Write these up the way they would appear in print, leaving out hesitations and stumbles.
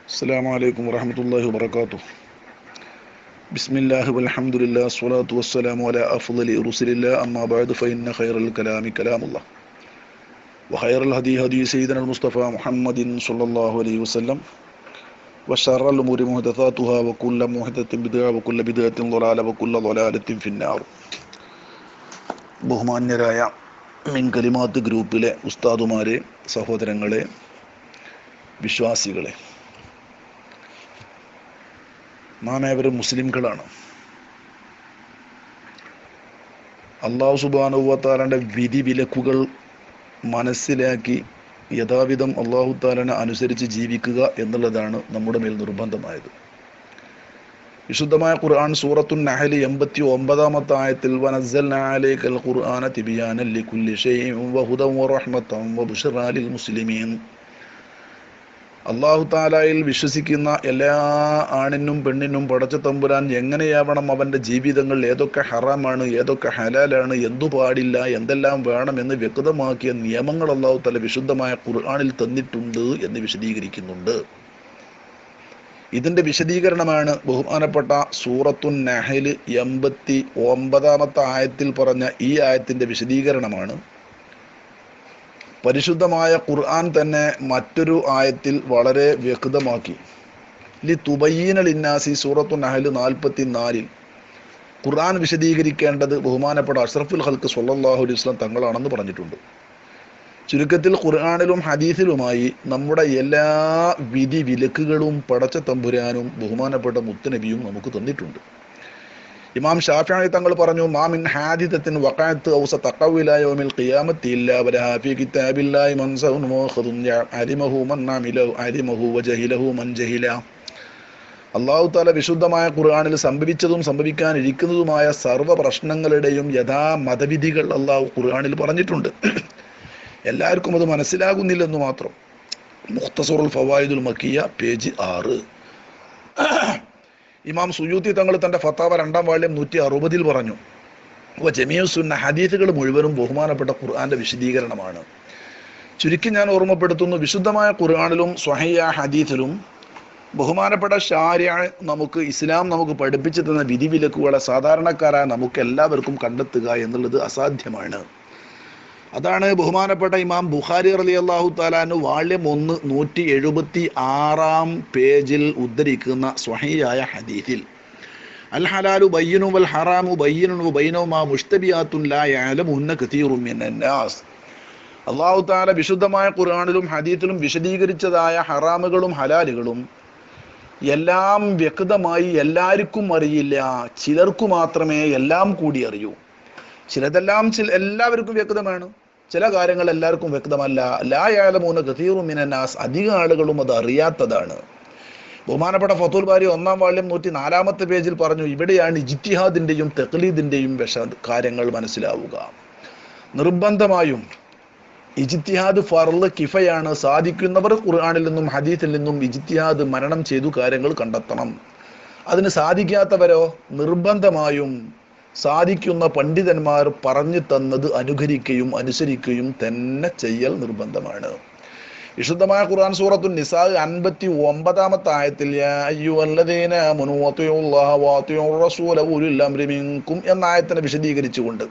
السلام عليكم ورحمة الله وبركاته. بسم الله والحمد لله والصلاة والسلام على أفضل رسل الله أما بعد فإن خير الكلام كلام الله وخير الهدي هدي سيدنا المصطفى محمد صلى الله عليه وسلم وشر الأمور محدثاتها وكل محدثة بدعة وكل بدعة ضلالة وكل ضلالة في النار. ബഹുമാന്യരായ മിൻ കലിമാത്ത് ഗ്രൂപ്പിലെ ഉസ്താദുമാരെ, സഹോദരങ്ങളെ, വിശ്വാസികളെ, നാം ഏവരും മുസ്ലിംകളാണ്. അല്ലാഹു സുബ്ഹാനഹു വ തആലയുടെ വിധി വിലക്കുകൾ മനസ്സിലാക്കി യഥാവിധം അല്ലാഹു തആലനെ അനുസരിച്ച് ജീവിക്കുക എന്നുള്ളതാണ് നമ്മുടെ മേൽ നിർബന്ധമായത്. വിശുദ്ധമായ ഖുർആൻ സൂറത്തുൻ നഹൽ 89-ാമത്തെ ആയത്തിൽ വനസ്സൽനാ അലൈക്കൽ ഖുർആന തിബിയാനൻ ലികുല്ലി ഷൈഇൻ വഹുദൻ വറഹ്മതൻ വബുശ്റാ ലിൽ മുസ്ലിമീൻ. അല്ലാഹു തആലയിൽ വിശ്വസിക്കുന്ന എല്ലാ ആണിനും പെണ്ണിനും പടച്ച തമ്പുരാൻ എങ്ങനെയാവണം അവൻ്റെ ജീവിതങ്ങൾ, ഏതൊക്കെ ഹറാമാണ് ഏതൊക്കെ ഹലാലാണ്, എന്തു പാടില്ല, എന്തെല്ലാം വേണമെന്ന് വ്യക്തമാക്കിയ നിയമങ്ങൾ അല്ലാഹു തആല വിശുദ്ധമായ ഖുർആനിൽ തന്നിട്ടുണ്ട് എന്ന് വിശദീകരിക്കുന്നുണ്ട്. ഇതിൻ്റെ വിശദീകരണമാണ് ബഹുമാനപ്പെട്ട സൂറത്തുൻ നഹൽ 89-ാമത്തെ ആയത്തിൽ പറഞ്ഞ ഈ ആയത്തിൻ്റെ വിശദീകരണമാണ് പരിശുദ്ധമായ ഖുർആൻ തന്നെ മറ്റൊരു ആയത്തിൽ വളരെ വ്യക്തമാക്കി. ലി തുബയ്യീന ലിന്നാസി സൂറത്തുൻ നഹൽ 44-ൽ ഖുർആൻ വിശദീകരിക്കേണ്ടത് ബഹുമാനപ്പെട്ട അഷ്റഫുൽ ഖൽഖ് സ്വല്ലല്ലാഹു അലൈഹി വസല്ലം തങ്ങളാണെന്ന് പറഞ്ഞിട്ടുണ്ട്. ചുരുക്കത്തിൽ ഖുർആനിലും ഹദീസിലുമായി നമ്മുടെ എല്ലാ വിധി വിലക്കുകളും പടച്ച തമ്പുരാനും ബഹുമാനപ്പെട്ട മുത്തുനബിയും നമുക്ക് തന്നിട്ടുണ്ട്. ഇമാം ഷാഫിഈ തങ്ങൾ പറഞ്ഞു, മാ മിൻ ഹാദിതത്തിൻ വഖഅത്ത് ഔസ തഖവില യൗമിൽ ഖിയാമത്തി ഇല്ലാ വലഹാ ഫീ കിതാബില്ലാഹി മൻസഉൻ മുഖദുൻ അലിമഹു മൻ അമിലഹു അലിമഹു വജഹിലഹു മൻ ജഹില. അല്ലാഹു തആല വിശുദ്ധമായ ഖുർആനിൽ സംഭവിച്ചതും സംഭവിക്കാനിരിക്കുന്നതുമായ സർവ്വ പ്രശ്നങ്ങളുടെയും യഥാ മതവിധികൾ അല്ലാഹു ഖുർആനിൽ പറഞ്ഞിട്ടുണ്ട്. എല്ലാവർക്കും അത് മനസ്സിലാകുന്നില്ലെന്ന് മാത്രം. മുഖ്തസറുൽ ഫവായിദുൽ മക്കിയ പേജ് 6. ഇമാം സുയൂത്തി തങ്ങൾ തൻ്റെ ഫത്താവ 2-ാം വാള്യം 160-ൽ പറഞ്ഞു, ജമീഉ സുന്ന ഹദീസുകൾ മുഴുവനും ബഹുമാനപ്പെട്ട ഖുർആന്റെ വിശദീകരണമാണ്. ചുരുക്കി ഞാൻ ഓർമ്മപ്പെടുത്തുന്നു, വിശുദ്ധമായ ഖുർആനിലും സ്വഹീഹ ഹദീസിലും ബഹുമാനപ്പെട്ട ശാരിഅ നമുക്ക് ഇസ്ലാം നമുക്ക് പഠിപ്പിച്ചു തന്ന വിധി വിലക്കുകളെ സാധാരണക്കാരായ നമുക്ക് എല്ലാവർക്കും കണ്ടെത്തുക എന്നുള്ളത് അസാധ്യമാണ്. അതാണ് ബഹുമാനപ്പെട്ട ഇമാം ബുഖാരി റളിയല്ലാഹു തആല അൻഹു വാള്യം 1 176-ാം പേജിൽ ഉദ്ധരിക്കുന്ന സ്വഹീഹായ ഹദീസിൽ അൽ ഹലാലു ബയ്യിനു വൽ ഹറാമു ബയ്യിനുൻ വബൈനഹുമാ മുഷ്തബിഹാത്തുൻ ലാ യഅലമുന്ന കസീറുൻ മിനന്നാസ്. അല്ലാഹു തആല വിശുദ്ധമായ ഖുർആനിലും ഹദീസിലും വിശദീകരിച്ചതായ ഹറാമുകളും ഹലാലുകളും എല്ലാം വ്യക്തമായി എല്ലാവർക്കും അറിയില്ല, ചിലർക്കു മാത്രമേ എല്ലാം കൂടി അറിയൂ. ചിലതെല്ലാം എല്ലാവർക്കും വ്യക്തമാണ്, ചില കാര്യങ്ങൾ എല്ലാവർക്കും വ്യക്തമല്ല. ലാ യഅലമൂന കസീറുൻ മിനന്നാസ്, അധിക ആളുകളും അത് അറിയാത്തതാണ്. ബഹുമാനപ്പെട്ട ഫതുൽ ബാരി 1-ാം വാള്യം 104-ാമത്തെ പേജിൽ പറഞ്ഞു, ഇവിടെയാണ് ഇജ്തിഹാദിൻ്റെയും തഖ്ലീദിൻ്റെയും കാര്യങ്ങൾ മനസ്സിലാവുക. നിർബന്ധമായും ഇജ്തിഹാദ് ഫർള് കിഫയാണ്. സാധിക്കുന്നവർ ഖുർആനിൽ നിന്നും ഹദീസിൽ നിന്നും ഇജ്തിഹാദ് മനനം ചെയ്തു കാര്യങ്ങൾ കണ്ടെത്തണം. അതിന് സാധിക്കാത്തവരോ നിർബന്ധമായും സാധിക്കുന്ന പണ്ഡിതന്മാർ പറഞ്ഞു തന്നത് അനുകരിക്കുകയും അനുസരിക്കുകയും തന്നെ ചെയ്യൽ നിർബന്ധമാണ്. വിശുദ്ധമായ ഖുർആൻ സൂറത്തുൻ നിസാ 59-ാമത്തെ ആയത്തിൽ യാ അയ്യുഹല്ലദീന ആമനൂ അത്തിഉല്ലാഹ വഅത്തിഉർ റസൂല ഉലിൽ അംരി മിൻകും എന്ന ആയത്തിനെ വിശദീകരിച്ചുകൊണ്ട്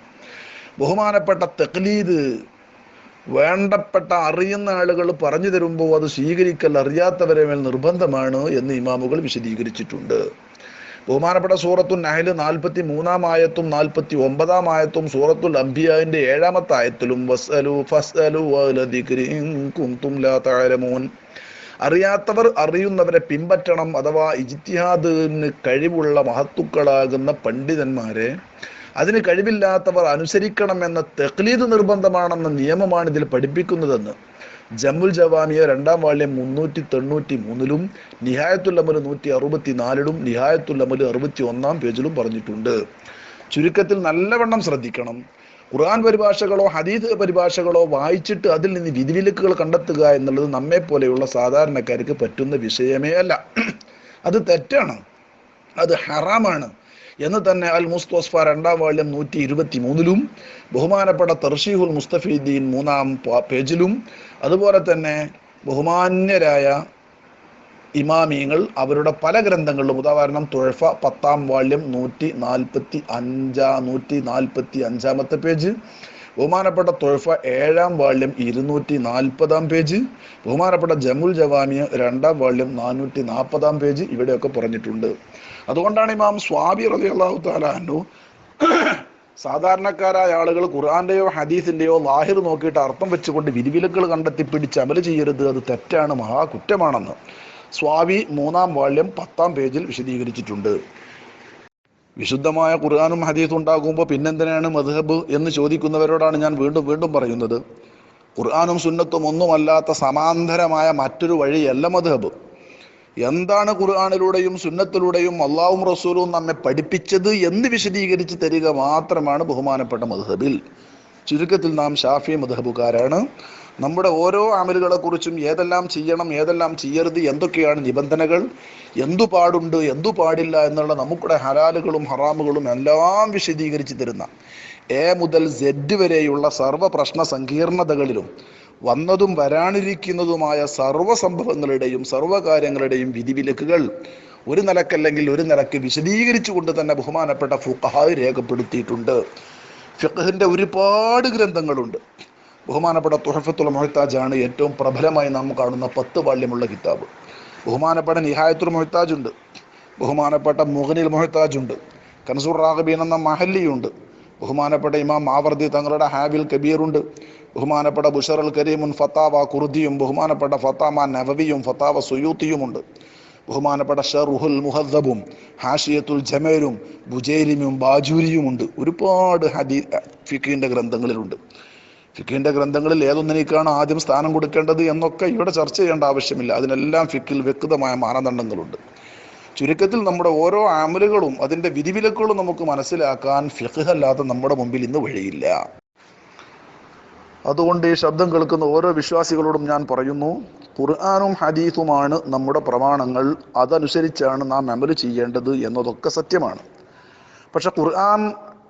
ബഹുമാനപ്പെട്ട തഖ്ലീദ് വേണ്ടപ്പെട്ട അറിയുന്ന ആളുകൾ പറഞ്ഞു തരുമ്പോൾ അത് സ്വീകരിക്കൽ അറിയാത്തവരെ മേൽ നിർബന്ധമാണ് എന്ന് ഇമാമുകൾ വിശദീകരിച്ചിട്ടുണ്ട്. ബഹുമാനപ്പെട്ട സൂറത്തുൽ നഹൽ 43-ാം ആയത്തും 49-ാം ആയത്തും സൂറത്തുൽ അംബിയാന്റെ 7-ാമത്തെ ആയത്തിലും വസ്അലു ഫസ്അലു വഅല ദിക്രി ഇൻ കുൻതും ലാ തഅലമൂൻ, അറിയാത്തവർ അറിയുന്നവരെ പിൻപറ്റണം. അഥവാ ഇജ്തിഹാദിന് കഴിവുള്ള മഹത്തുക്കളാകുന്ന പണ്ഡിതന്മാരെ അതിന് കഴിവില്ലാത്തവർ അനുസരിക്കണം എന്ന തഖ്ലീദ് നിർബന്ധമാണെന്ന നിയമമാണ് ഇതിൽ പഠിപ്പിക്കുന്നതെന്ന് ജമുൽ ജവാമിയ 2-ാം വാള്യം 393-ലും നിഹായത്തുൽ അമൽ 164-ലും നിഹായത്തുൽ അമൽ 61-ാം പേജിലും പറഞ്ഞിട്ടുണ്ട്. ചുരുക്കത്തിൽ നല്ലവണ്ണം ശ്രദ്ധിക്കണം. ഖുർആൻ പരിഭാഷകളോ ഹദീസ് പരിഭാഷകളോ വായിച്ചിട്ട് അതിൽ നിന്ന് വിധിവിലക്കുകൾ കണ്ടെത്തുക എന്നുള്ളത് നമ്മെ പോലെയുള്ള സാധാരണക്കാർക്ക് പറ്റുന്ന വിഷയമേ അല്ല. അത് തെറ്റാണ്, അത് ഹറാമാണ് എന്ന് തന്നെ അൽ മുസ്തസ്ഫ 2-ാം വാള്യം 123-ലും ബഹുമാനപ്പെട്ട തർശീഹുൽ മുസ്തഫീദീൻ 3-ാം പേജിലും അതുപോലെ തന്നെ ബഹുമാന്യരായ ഇമാമിയങ്ങൾ അവരുടെ പല ഗ്രന്ഥങ്ങളിലും, ഉദാഹരണം തുഴഫ 10-ാം വാള്യം 145 പേജ്, ബഹുമാനപ്പെട്ട തുഴഫ 7-ാം വാള്യം 240-ാം പേജ്, ബഹുമാനപ്പെട്ട ജമുൽ ജവാമിയ 2-ാം വാള്യം 440-ാം പേജ് ഇവിടെയൊക്കെ പറഞ്ഞിട്ടുണ്ട്. അതുകൊണ്ടാണ് ഇമാം സ്വാബി റളിയല്ലാഹു തആല അൻഹു സാധാരണക്കാരായ ആളുകൾ ഖുർആന്റെയോ ഹദീസിന്റെയോ ലാഹിർ നോക്കിയിട്ട് അർത്ഥം വെച്ചുകൊണ്ട് വിധിവിലക്കുകൾ കണ്ടെത്തി പിടിച്ച് അമല് ചെയ്യരുത്, അത് തെറ്റാണ്, മഹാകുറ്റമാണെന്ന് സ്വാബി 3-ാം വാള്യം 10-ാം പേജിൽ വിശദീകരിച്ചിട്ടുണ്ട്. വിശുദ്ധമായ ഖുർആനും ഹദീസും ഉണ്ടാകുമ്പോൾ പിന്നെന്തിനാണ് മദ്ഹബ് എന്ന് ചോദിക്കുന്നവരോടാണ് ഞാൻ വീണ്ടും വീണ്ടും പറയുന്നത്, ഖുർആനും സുന്നത്തും ഒന്നുമല്ലാത്ത സമാന്തരമായ മറ്റൊരു വഴിയല്ല മദ്ഹബ്. എന്താണ് ഖുർആനിലൂടെയും സുന്നത്തിലൂടെയും അള്ളാഹും റസൂലും നമ്മെ പഠിപ്പിച്ചത് എന്ന് വിശദീകരിച്ച് തരിക മാത്രമാണ് ബഹുമാനപ്പെട്ട മദ്ഹബിൽ. ചുരുക്കത്തിൽ നാം ഷാഫി മദ്ഹബുകാരാണ്. നമ്മുടെ ഓരോ അമലുകളെ കുറിച്ചും ഏതെല്ലാം ചെയ്യണം, ഏതെല്ലാം ചെയ്യരുത്, എന്തൊക്കെയാണ് നിബന്ധനകൾ, എന്തു പാടുണ്ട്, എന്തു പാടില്ല എന്നുള്ള നമുക്കുടെ ഹലാലുകളും ഹറാമുകളും എല്ലാം വിശദീകരിച്ച് തരുന്ന എ മുതൽ സെഡ് വരെയുള്ള സർവ്വ പ്രശ്ന സങ്കീർണതകളിലും വന്നതും വരാനിരിക്കുന്നതുമായ സർവ്വ സംഭവങ്ങളുടെയും സർവ്വകാര്യങ്ങളുടെയും വിധിവിലക്കുകൾ ഒരു നിലക്കല്ലെങ്കിൽ ഒരു നിലക്ക് വിശദീകരിച്ചുകൊണ്ട് തന്നെ ബഹുമാനപ്പെട്ട ഫുഖഹാ രേഖപ്പെടുത്തിയിട്ടുണ്ട്. ഫിഖ്ഹിന്റെ ഒരുപാട് ഗ്രന്ഥങ്ങളുണ്ട്. ബഹുമാനപ്പെട്ട തുഹഫത്തുൽ മുഹ്താജാണ് ഏറ്റവും പ്രബലമായി നാം കാണുന്ന 10 വാള്യമുള്ള കിതാബ്. ബഹുമാനപ്പെട്ട നിഹായത്തുൽ മുഹ്താജ് ഉണ്ട്, ബഹുമാനപ്പെട്ട മുഗ്നിൽ മുഹ്താജ് ഉണ്ട്, കൻസുർ റാഗിബീൻ എന്ന മഹല്ലിയുണ്ട്, ബഹുമാനപ്പെട്ട ഇമാം മാവർദി തങ്ങളുടെ ഹാബിൽ കബീറുണ്ട്, ബഹുമാനപ്പെട്ട ബുഷർ അൽ കരീമുൻ ഫത്താവ കുർദിയും, ബഹുമാനപ്പെട്ട ഫത്താമ നവവിയും ഫത്താവ സുയൂത്തിയുമുണ്ട്, ബഹുമാനപ്പെട്ട ഷർഹുൽ മുഹദ്ദബും ഹാഷിയത്തുൽ ജമേലും ബുജൈലിമും ബാജൂരിയുമുണ്ട്. ഒരുപാട് ഫിഖിന്റെ ഗ്രന്ഥങ്ങളിലുണ്ട്. ഫിഖിന്റെ ഗ്രന്ഥങ്ങളിൽ ഏതൊന്നിനേക്കാണ് ആദ്യം സ്ഥാനം കൊടുക്കേണ്ടത് എന്നൊക്കെ ഇവിടെ ചർച്ച ചെയ്യേണ്ട ആവശ്യമില്ല. അതിനെല്ലാം ഫിഖിൽ വ്യക്തമായ മാനദണ്ഡങ്ങളുണ്ട്. ചുരുക്കത്തിൽ നമ്മുടെ ഓരോ അമലുകളും അതിൻ്റെ വിധിവിലക്കുകളും നമുക്ക് മനസ്സിലാക്കാൻ ഫിഖ് അല്ലാതെ നമ്മുടെ മുമ്പിൽ ഇന്ന് വഴിയില്ല. അതുകൊണ്ട് ഈ ശബ്ദം കേൾക്കുന്ന ഓരോ വിശ്വാസികളോടും ഞാൻ പറയുന്നു, ഖുർആനും ഹദീസുമാണ് നമ്മുടെ പ്രമാണങ്ങൾ, അതനുസരിച്ചാണ് നാം അമല് ചെയ്യേണ്ടത് എന്നതൊക്കെ സത്യമാണ്. പക്ഷെ ഖുർആൻ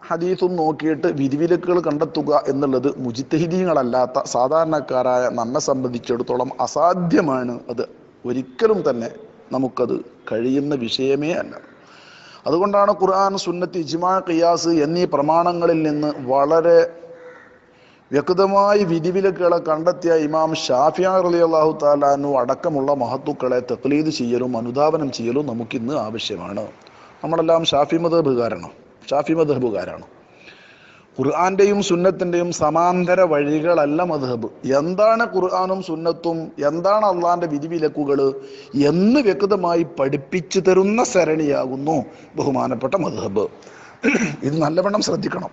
ഹദീസും നോക്കിയിട്ട് വിധിവിലക്കുകൾ കണ്ടെത്തുക എന്നുള്ളത് മുജ്തഹിദീങ്ങളല്ലാത്ത സാധാരണക്കാരായ നമ്മെ സംബന്ധിച്ചിടത്തോളം അസാധ്യമാണ്. അത് ഒരിക്കലും തന്നെ നമുക്കത് കഴിയുന്ന വിഷയമേ അല്ല. അതുകൊണ്ടാണ് ഖുർആൻ, സുന്നത്ത്, ഇജ്മാ, ഖിയാസ് എന്നീ പ്രമാണങ്ങളിൽ നിന്ന് വളരെ വ്യക്തമായി വിധിവിലക്കുകളെ കണ്ടെത്തിയ ഇമാം ഷാഫിഈ റളിയല്ലാഹു തആല അൻഹു അടക്കമുള്ള മഹത്തുക്കളെ തഖ്ലീദ് ചെയ്യലും അനുധാവനം ചെയ്യലും നമുക്കിന്ന് ആവശ്യമാണ്. നമ്മളെല്ലാം ഷാഫി മദ്ഹബുകാരാണ്. ഖുർആന്റെയും സുന്നത്തിന്റെയും സമാന്തര വഴികളല്ല മദ്ഹബ്. എന്താണ് ഖുർആനും സുന്നത്തും, എന്താണ് അള്ളാന്റെ വിധിവിലക്കുകൾ എന്ന് വ്യക്തമായി പഠിപ്പിച്ചു തരുന്ന സരണിയാകുന്നു ബഹുമാനപ്പെട്ട മദ്ഹബ്. ഇത് നല്ലവണ്ണം ശ്രദ്ധിക്കണം.